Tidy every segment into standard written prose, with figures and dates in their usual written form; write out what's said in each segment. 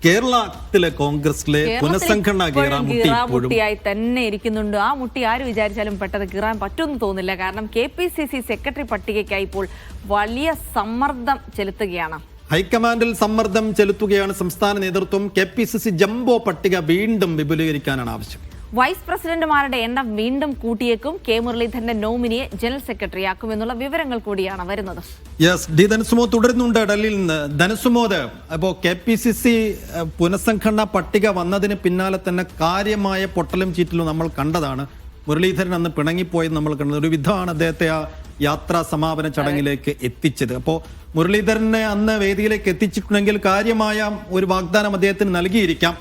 കേരളത്തിലെ കോൺഗ്രസിലെ പുനഃസംഘടനാ മുട്ടിയായി തന്നെ ഇരിക്കുന്നുണ്ട്. ആ മുട്ടി ആര് വിചാരിച്ചാലും പെട്ടെന്ന് കീറാൻ പറ്റുമെന്ന് തോന്നില്ല. കാരണം KPCC സെക്രട്ടറി പട്ടികയ്ക്കായി ഇപ്പോൾ വലിയ സമ്മർദ്ദം ചെലുത്തുകയാണ്. ഹൈക്കമാൻഡിൽ സമ്മർദ്ദം ചെലുത്തുകയാണ് സംസ്ഥാന നേതൃത്വം. KPCC ജംബോ പട്ടിക വീണ്ടും വിപുലീകരിക്കാനാണ് ആവശ്യം. വൈസ് പ്രസിഡന്റുമാരുടെ എണ്ണം വീണ്ടും കൂട്ടിയേക്കും. കെ മുരളീധരന്റെ നോമിനിയെ ജനറൽ സെക്രട്ടറിയാക്കും എന്നുള്ള വിവരങ്ങൾ കൂടിയാണ് വരുന്നത്. യെസ്, ഡി ധനസുമോ തുടരുന്നുണ്ട് ഡൽഹിയിൽ നിന്ന്. ധനസുമോദ്, അപ്പോൾ KPCC പുനഃസംഘടനാ പട്ടിക വന്നതിന് പിന്നാലെ തന്നെ കാര്യമായ പൊട്ടലും ചീറ്റലും നമ്മൾ കണ്ടതാണ്. മുരളീധരൻ അന്ന് പിണങ്ങിപ്പോയെന്ന് നമ്മൾ കണ്ടത്. ഒരു വിധമാണ് അദ്ദേഹത്തെ ആ യാത്രാ സമാപന ചടങ്ങിലേക്ക് എത്തിച്ചത്. അപ്പോൾ മുരളീധരനെ അന്ന് വേദിയിലേക്ക് എത്തിച്ചിട്ടുണ്ടെങ്കിൽ കാര്യമായ ഒരു വാഗ്ദാനം അദ്ദേഹത്തിന് നൽകിയിരിക്കാം.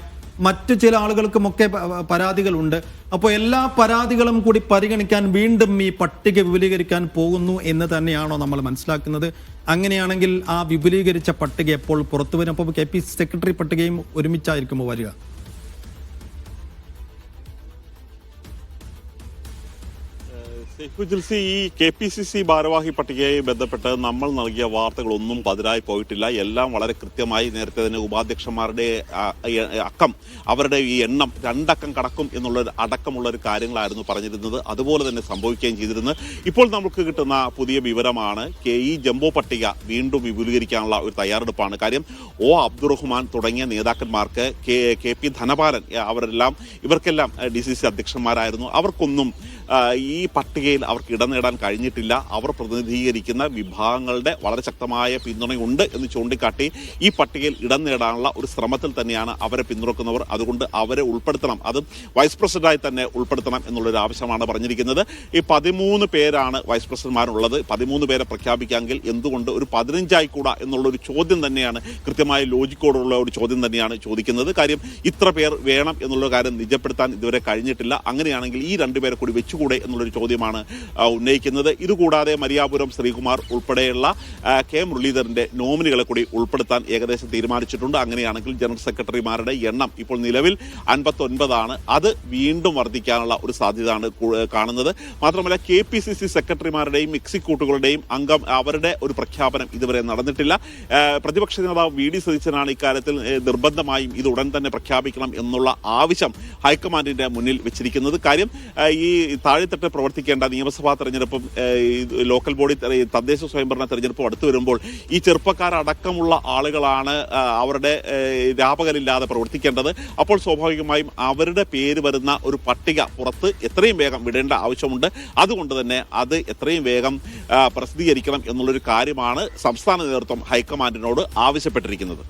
മറ്റു ചില ആളുകൾക്കുമൊക്കെ പരാതികളുണ്ട്. അപ്പോൾ എല്ലാ പരാതികളും കൂടി പരിഗണിക്കാൻ വീണ്ടും ഈ പട്ടിക വിപുലീകരിക്കാൻ പോകുന്നു എന്ന് തന്നെയാണോ നമ്മൾ മനസ്സിലാക്കുന്നത്? അങ്ങനെയാണെങ്കിൽ ആ വിപുലീകരിച്ച പട്ടിക എപ്പോൾ പുറത്തു വരും? അപ്പോൾ KPCC സെക്രട്ടറി പട്ടികയും ഒരുമിച്ചായിരിക്കുമോ വരിക? ഈ KPCC ഭാരവാഹി പട്ടികയുമായി ബന്ധപ്പെട്ട് നമ്മൾ നൽകിയ വാർത്തകളൊന്നും പതിരായി പോയിട്ടില്ല. എല്ലാം വളരെ കൃത്യമായി നേരത്തെ തന്നെ ഉപാധ്യക്ഷന്മാരുടെ അവരുടെ ഈ എണ്ണം 2 അക്കം കടക്കും എന്നുള്ള അടക്കമുള്ള കാര്യങ്ങളായിരുന്നു പറഞ്ഞിരുന്നത്. അതുപോലെ തന്നെ സംഭവിക്കുകയും ചെയ്തിരുന്നത്. ഇപ്പോൾ നമുക്ക് കിട്ടുന്ന പുതിയ വിവരമാണ് ഈ ജംബോ പട്ടിക വീണ്ടും വിപുലീകരിക്കാനുള്ള ഒരു തയ്യാറെടുപ്പാണ്. കാര്യം അബ്ദുറഹ്മാൻ തുടങ്ങിയ നേതാക്കന്മാർക്ക് KP ധനപാലൻ ഇവർക്കെല്ലാം DCC അധ്യക്ഷന്മാരായിരുന്നു. അവർക്കൊന്നും ഈ പട്ടികയിൽ അവർക്ക് ഇടം നേടാൻ കഴിഞ്ഞിട്ടില്ല. അവർ പ്രതിനിധീകരിക്കുന്ന വിഭാഗങ്ങളുടെ വളരെ ശക്തമായ പിന്തുണയുണ്ട് എന്ന് ചൂണ്ടിക്കാട്ടി ഈ പട്ടികയിൽ ഇടം നേടാനുള്ള ഒരു ശ്രമത്തിൽ തന്നെയാണ് അവരെ പിന്തുണക്കുന്നവർ. അതുകൊണ്ട് അവരെ ഉൾപ്പെടുത്തണം, അത് വൈസ് പ്രസിഡന്റായി തന്നെ ഉൾപ്പെടുത്തണം എന്നുള്ളൊരു ആവശ്യമാണ് പറഞ്ഞിരിക്കുന്നത്. ഈ 13 പേരാണ് വൈസ് പ്രസിഡന്റ്മാരുള്ളത്. 13 പേരെ പ്രഖ്യാപിക്കാമെങ്കിൽ എന്തുകൊണ്ട് ഒരു 15 ആയിക്കൂടാ എന്നുള്ളൊരു ചോദ്യം തന്നെയാണ്, കൃത്യമായ ലോജിക്കോടുള്ള ഒരു ചോദ്യം തന്നെയാണ് ചോദിക്കുന്നത്. കാര്യം ഇത്ര പേർ വേണം എന്നുള്ള കാര്യം നിജപ്പെടുത്താൻ ഇതുവരെ കഴിഞ്ഞിട്ടില്ല. അങ്ങനെയാണെങ്കിൽ ഈ 2 പേരെ കൂടി വെച്ചുകൂടെ എന്നുള്ളൊരു ചോദ്യമാണ് ഉന്നയിക്കുന്നത്. ഇതുകൂടാതെ മരിയാപുരം ശ്രീകുമാർ ഉൾപ്പെടെയുള്ള കെ മുരളീധരന്റെ നോമിനികളെ കൂടി ഉൾപ്പെടുത്താൻ ഏകദേശം തീരുമാനിച്ചിട്ടുണ്ട്. അങ്ങനെയാണെങ്കിൽ ജനറൽ സെക്രട്ടറിമാരുടെ എണ്ണം ഇപ്പോൾ നിലവിൽ 59 അത് വീണ്ടും വർദ്ധിക്കാനുള്ള ഒരു സാധ്യതയാണ് കാണുന്നത്. മാത്രമല്ല KPCC സെക്രട്ടറിമാരുടെയും എക്സിക്യൂട്ടീവുകളുടെയും അവരുടെ ഒരു പ്രഖ്യാപനം ഇതുവരെ നടന്നിട്ടില്ല. പ്രതിപക്ഷ നേതാവ് VD സതീശനാണ് ഇക്കാര്യത്തിൽ നിർബന്ധമായും ഇത് ഉടൻ തന്നെ പ്രഖ്യാപിക്കണം എന്നുള്ള ആവശ്യം ഹൈക്കമാൻഡിന്റെ മുന്നിൽ വെച്ചിരിക്കുന്നത്. കാര്യം ഈ താഴെത്തട്ട് പ്രവർത്തിക്കേണ്ട നിയമസഭാ തെരഞ്ഞെടുപ്പും ലോക്കൽ ബോഡി തദ്ദേശ സ്വയംഭരണ തെരഞ്ഞെടുപ്പും അടുത്തു വരുമ്പോൾ ഈ ചെറുപ്പക്കാരടക്കമുള്ള ആളുകളാണ് അവരുടെ രാപകലില്ലാതെ പ്രവർത്തിക്കേണ്ടത്. അപ്പോൾ സ്വാഭാവികമായും അവരുടെ പേര് വരുന്ന ഒരു പട്ടിക പുറത്ത് എത്രയും വേഗം വിടേണ്ട ആവശ്യമുണ്ട്. അതുകൊണ്ട് തന്നെ അത് എത്രയും വേഗം പ്രസിദ്ധീകരിക്കണം എന്നുള്ളൊരു കാര്യമാണ് സംസ്ഥാന നേതൃത്വം ഹൈക്കമാൻഡിനോട് ആവശ്യപ്പെട്ടിരിക്കുന്നത്.